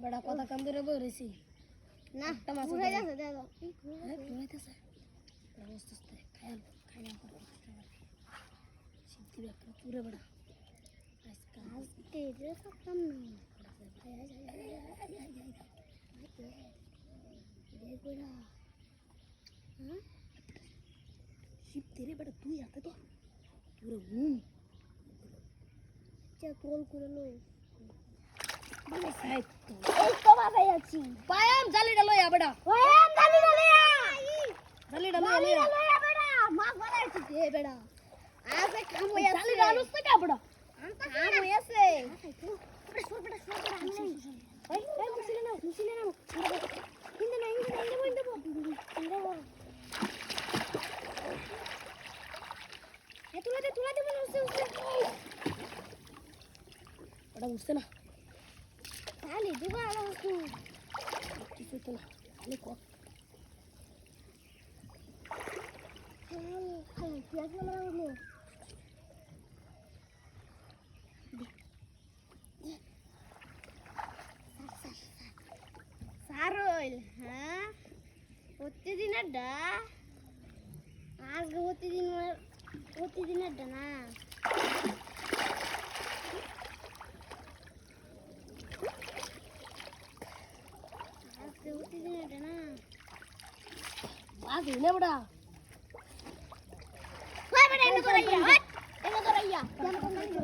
বড় কথা কাম ধরে বইরেছি না একটা মাছ ঘুরে যাচ্ছে দাদা ঘুরাইতেছে অবস্থা খায়াল খায়া করো সিদ্ধি একটা পুরো বড় আজকে যে সকাম না দেখোরা হ্যাঁ সিদ্ধি রে বড় তুই হাতে তো পুরো ঘুম চা কল করে লো বলে সাইড এই তো বাবাই আছি পায়াম জালিটা লইয়া বড় ওয়াম দালি দালি জালিটা দালি লইয়া দালি বেড়া মা বানাইছি দে বেড়া আজে কাম হই আছে জালিটা আনুস না কা বড় কাম হই আছে বেড়া ওই ওই মুসিলে না হিন্দে না এ তুলা দে মনে হচ্ছে ওটা বুঝতে না খালি দিবা আমার কিছু তো না খালি কর খালি পেঁয়াজ মারা হলো সারল হ্যাঁ প্রতিদিনের ডা আজকে প্রতিদিনের ডা না আজকে প্রতিদিনের ডা না আগে না বড় ওই বেটা এনে ধরাইয়া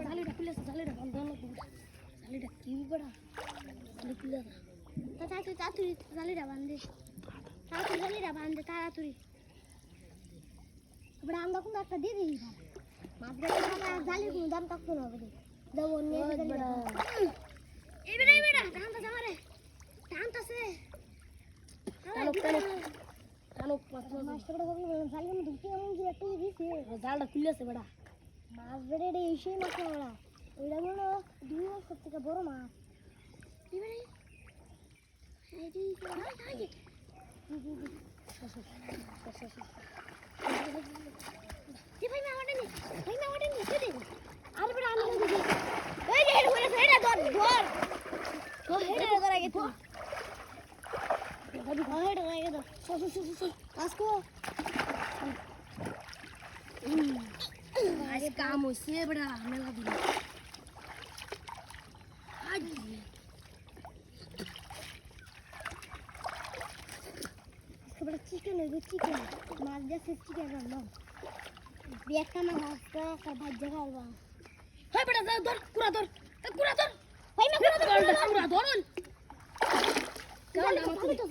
জালিটা খুলে জালিটা বন্ধ না জালিটা কি বড় জালি খুলে না তাড়াতাড়ি জালিটা বান্ধে তাড়াতাড়ি এবার আমরা কোনো একটা দিয়ে দিই মাছ জালির কোনো দাম থাকতো না দেবো এই বেটা টানতাছে আমারে টানতাছে মাছটা বড় জালের মধ্যে ঢুকে এমন কি একটা দিয়েছে জালটা খুলেছে বড় মাছ বেড়ে রে এসেই মাছ ওরা ওইটা মনে 2 বছর থেকে বড় মাছ এবারে ভাই মা ওটা নি আর বড় আমি দিদি এই যে হেড ধর তো হেড ধর আগে তো হেড আগে তো আসকো आज काम होइसे बड़ा मेला दिन आज बड़ा चिकन है चिकन मार जैसे चिकन रान्ना देखता ना हास्ता का भाई जगह हुआ हाय बड़ा दर पूरा दर भाई मैं पूरा दर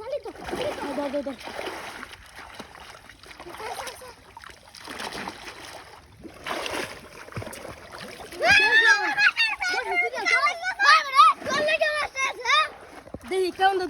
साली तो दर देखी कौन दो